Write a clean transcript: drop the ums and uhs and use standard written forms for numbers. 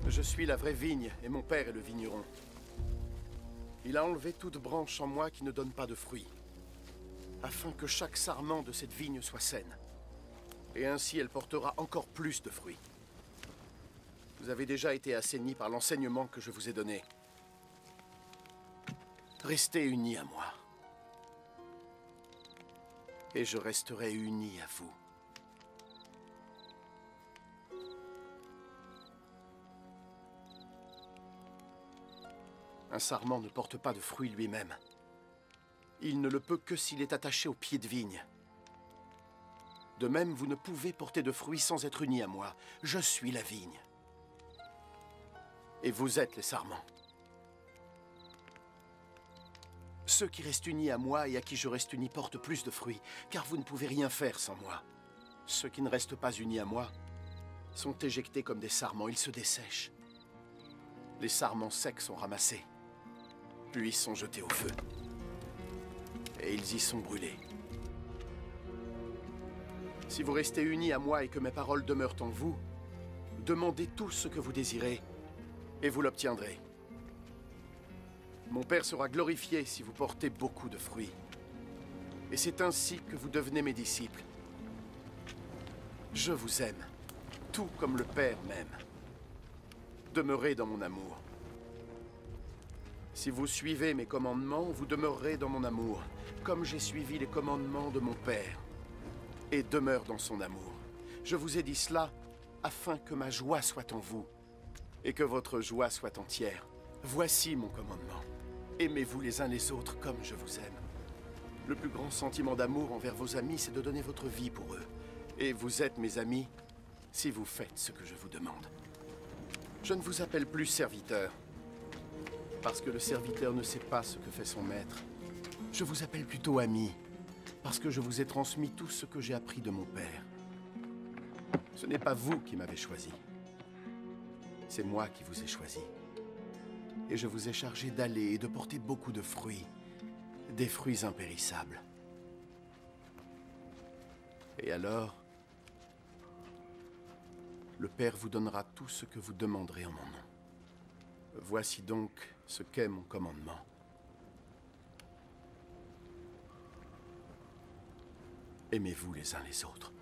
Je suis la vraie vigne, et mon père est le vigneron. Il a enlevé toute branche en moi qui ne donne pas de fruits, afin que chaque sarment de cette vigne soit saine. Et ainsi elle portera encore plus de fruits. Vous avez déjà été assainis par l'enseignement que je vous ai donné. Restez unis à moi. Et je resterai uni à vous. Un sarment ne porte pas de fruits lui-même. Il ne le peut que s'il est attaché au pied de vigne. De même, vous ne pouvez porter de fruits sans être unis à moi. Je suis la vigne. Et vous êtes les sarments. Ceux qui restent unis à moi et à qui je reste uni portent plus de fruits, car vous ne pouvez rien faire sans moi. Ceux qui ne restent pas unis à moi sont éjectés comme des sarments, ils se dessèchent. Les sarments secs sont ramassés, puis sont jetés au feu. Et ils y sont brûlés. Si vous restez unis à moi et que mes paroles demeurent en vous, demandez tout ce que vous désirez, et vous l'obtiendrez. Mon Père sera glorifié si vous portez beaucoup de fruits. Et c'est ainsi que vous devenez mes disciples. Je vous aime, tout comme le Père m'aime. Demeurez dans mon amour. Si vous suivez mes commandements, vous demeurerez dans mon amour, comme j'ai suivi les commandements de mon Père, et demeure dans son amour. Je vous ai dit cela afin que ma joie soit en vous, et que votre joie soit entière. Voici mon commandement. Aimez-vous les uns les autres comme je vous aime. Le plus grand sentiment d'amour envers vos amis, c'est de donner votre vie pour eux. Et vous êtes mes amis si vous faites ce que je vous demande. Je ne vous appelle plus serviteur, parce que le serviteur ne sait pas ce que fait son maître. Je vous appelle plutôt ami, parce que je vous ai transmis tout ce que j'ai appris de mon Père. Ce n'est pas vous qui m'avez choisi. C'est moi qui vous ai choisi. Et je vous ai chargé d'aller et de porter beaucoup de fruits, des fruits impérissables. Et alors, le Père vous donnera tout ce que vous demanderez en mon nom. Voici donc ce qu'est mon commandement. Aimez-vous les uns les autres.